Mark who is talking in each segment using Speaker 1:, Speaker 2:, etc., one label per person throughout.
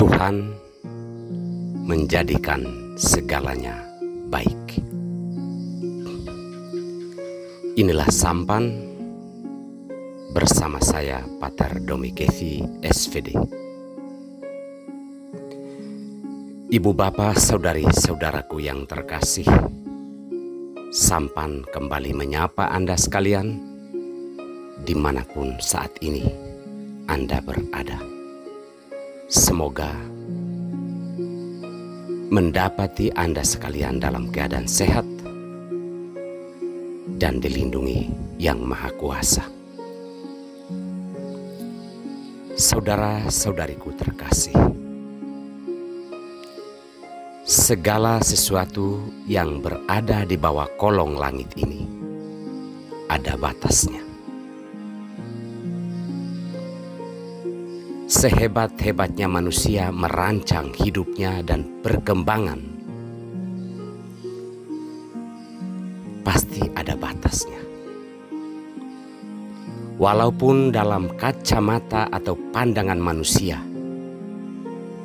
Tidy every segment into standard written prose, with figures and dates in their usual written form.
Speaker 1: Tuhan menjadikan segalanya baik. Inilah sampan bersama saya Pater Domikethi SVD. Ibu Bapa, saudari-saudaraku yang terkasih, sampan kembali menyapa Anda sekalian dimanapun saat ini Anda berada. Semoga mendapati Anda sekalian dalam keadaan sehat dan dilindungi Yang Maha Kuasa. Saudara-saudariku terkasih, segala sesuatu yang berada di bawah kolong langit ini ada batasnya. Sehebat-hebatnya manusia merancang hidupnya dan perkembangan, pasti ada batasnya. Walaupun dalam kacamata atau pandangan manusia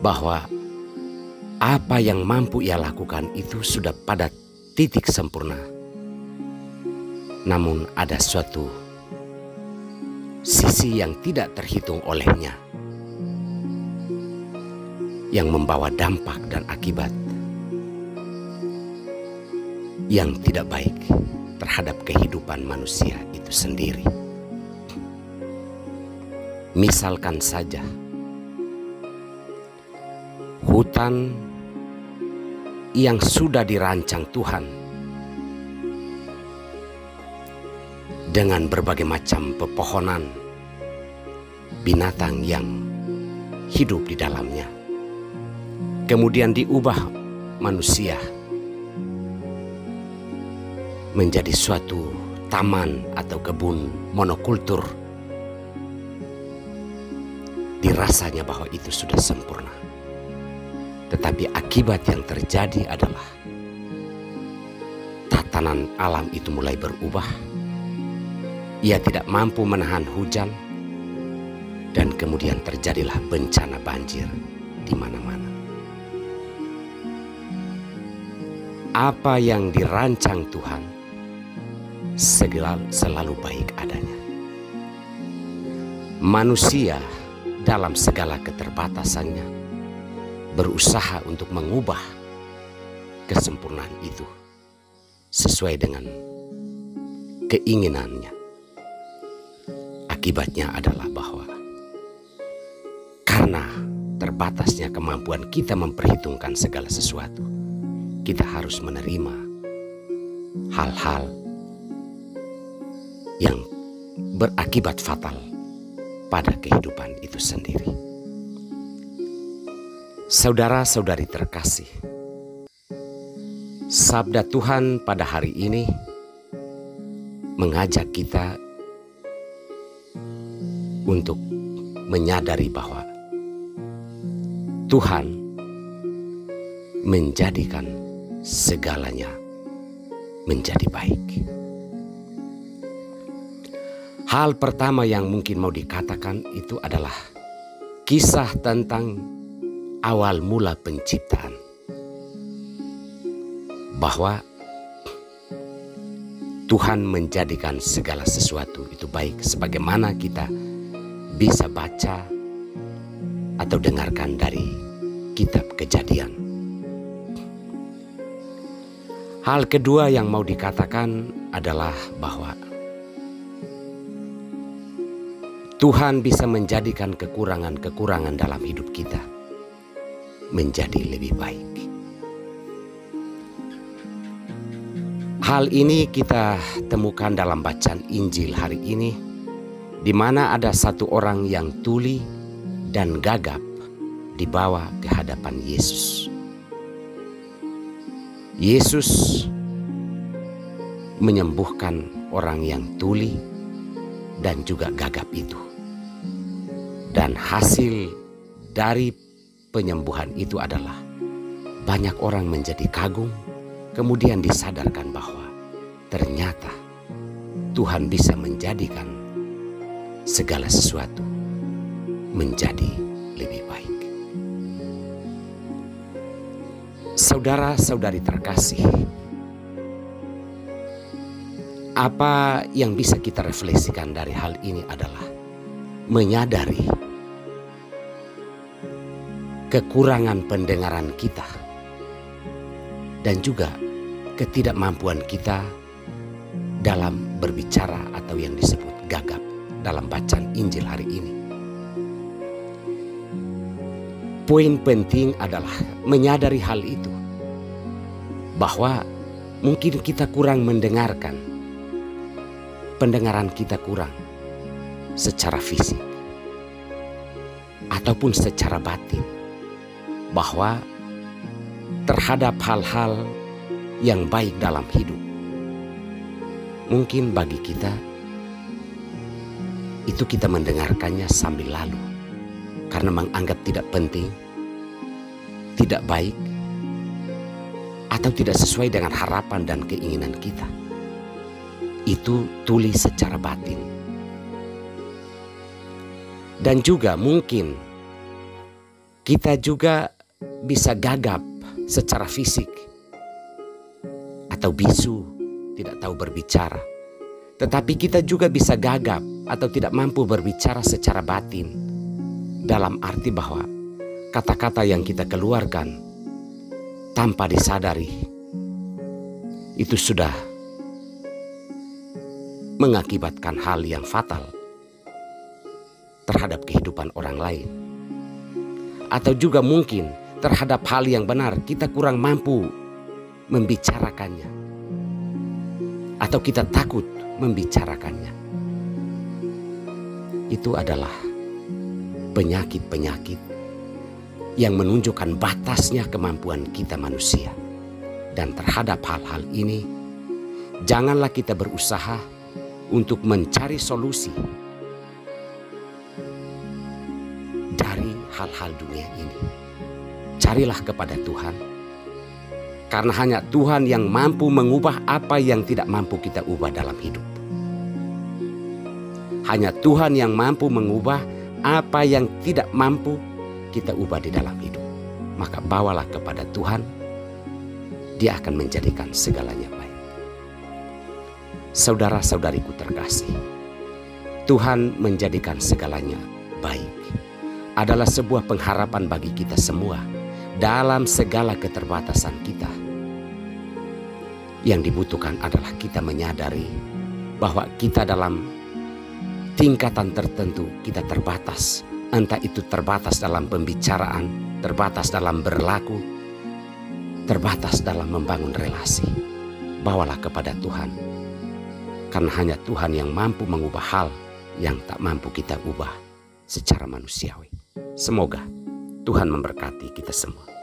Speaker 1: bahwa apa yang mampu ia lakukan itu sudah pada titik sempurna, namun ada suatu sisi yang tidak terhitung olehnya yang membawa dampak dan akibat yang tidak baik terhadap kehidupan manusia itu sendiri. Misalkan saja, hutan yang sudah dirancang Tuhan dengan berbagai macam pepohonan, binatang yang hidup di dalamnya, kemudian diubah manusia menjadi suatu taman atau kebun monokultur. Dirasanya bahwa itu sudah sempurna. Tetapi akibat yang terjadi adalah tatanan alam itu mulai berubah. Ia tidak mampu menahan hujan, dan kemudian terjadilah bencana banjir di mana-mana. Apa yang dirancang Tuhan selalu baik adanya. Manusia dalam segala keterbatasannya berusaha untuk mengubah kesempurnaan itu sesuai dengan keinginannya. Akibatnya adalah bahwa karena terbatasnya kemampuan kita memperhitungkan segala sesuatu, kita harus menerima hal-hal yang berakibat fatal pada kehidupan itu sendiri. Saudara-saudari terkasih, sabda Tuhan pada hari ini mengajak kita untuk menyadari bahwa Tuhan menjadikan segalanya menjadi baik. Hal pertama yang mungkin mau dikatakan itu adalah kisah tentang awal mula penciptaan. Bahwa Tuhan menjadikan segala sesuatu itu baik, sebagaimana kita bisa baca atau dengarkan dari kitab Kejadian. Hal kedua yang mau dikatakan adalah bahwa Tuhan bisa menjadikan kekurangan-kekurangan dalam hidup kita menjadi lebih baik. Hal ini kita temukan dalam bacaan Injil hari ini, di mana ada satu orang yang tuli dan gagap dibawa ke hadapan Yesus. Yesus menyembuhkan orang yang tuli dan juga gagap itu. Dan hasil dari penyembuhan itu adalah banyak orang menjadi kagum, kemudian disadarkan bahwa ternyata Tuhan bisa menjadikan segala sesuatu menjadi lebih baik. Saudara-saudari terkasih, apa yang bisa kita refleksikan dari hal ini adalah menyadari kekurangan pendengaran kita dan juga ketidakmampuan kita dalam berbicara atau yang disebut gagap dalam bacaan Injil hari ini. Poin penting adalah menyadari hal itu, bahwa mungkin kita kurang mendengarkan, pendengaran kita kurang secara fisik ataupun secara batin, bahwa terhadap hal-hal yang baik dalam hidup, mungkin bagi kita itu kita mendengarkannya sambil lalu karena menganggap tidak penting, tidak baik, atau tidak sesuai dengan harapan dan keinginan kita. Itu tuli secara batin. Dan juga mungkin kita juga bisa gagap secara fisik atau bisu, tidak tahu berbicara. Tetapi kita juga bisa gagap atau tidak mampu berbicara secara batin, dalam arti bahwa kata-kata yang kita keluarkan tanpa disadari itu sudah mengakibatkan hal yang fatal terhadap kehidupan orang lain. Atau juga mungkin terhadap hal yang benar kita kurang mampu membicarakannya, atau kita takut membicarakannya. Itu adalah penyakit-penyakit yang menunjukkan batasnya kemampuan kita manusia. Dan terhadap hal-hal ini, janganlah kita berusaha untuk mencari solusi dari hal-hal dunia ini. Carilah kepada Tuhan, karena hanya Tuhan yang mampu mengubah apa yang tidak mampu kita ubah dalam hidup. Hanya Tuhan yang mampu mengubah apa yang tidak mampu kita ubah di dalam hidup. Maka bawalah kepada Tuhan, Dia akan menjadikan segalanya baik. Saudara-saudariku terkasih, Tuhan menjadikan segalanya baik adalah sebuah pengharapan bagi kita semua dalam segala keterbatasan kita. Yang dibutuhkan adalah kita menyadari bahwa kita dalam tingkatan tertentu kita terbatas. Entah itu terbatas dalam pembicaraan, terbatas dalam berlaku, terbatas dalam membangun relasi. Bawalah kepada Tuhan, karena hanya Tuhan yang mampu mengubah hal yang tak mampu kita ubah secara manusiawi. Semoga Tuhan memberkati kita semua.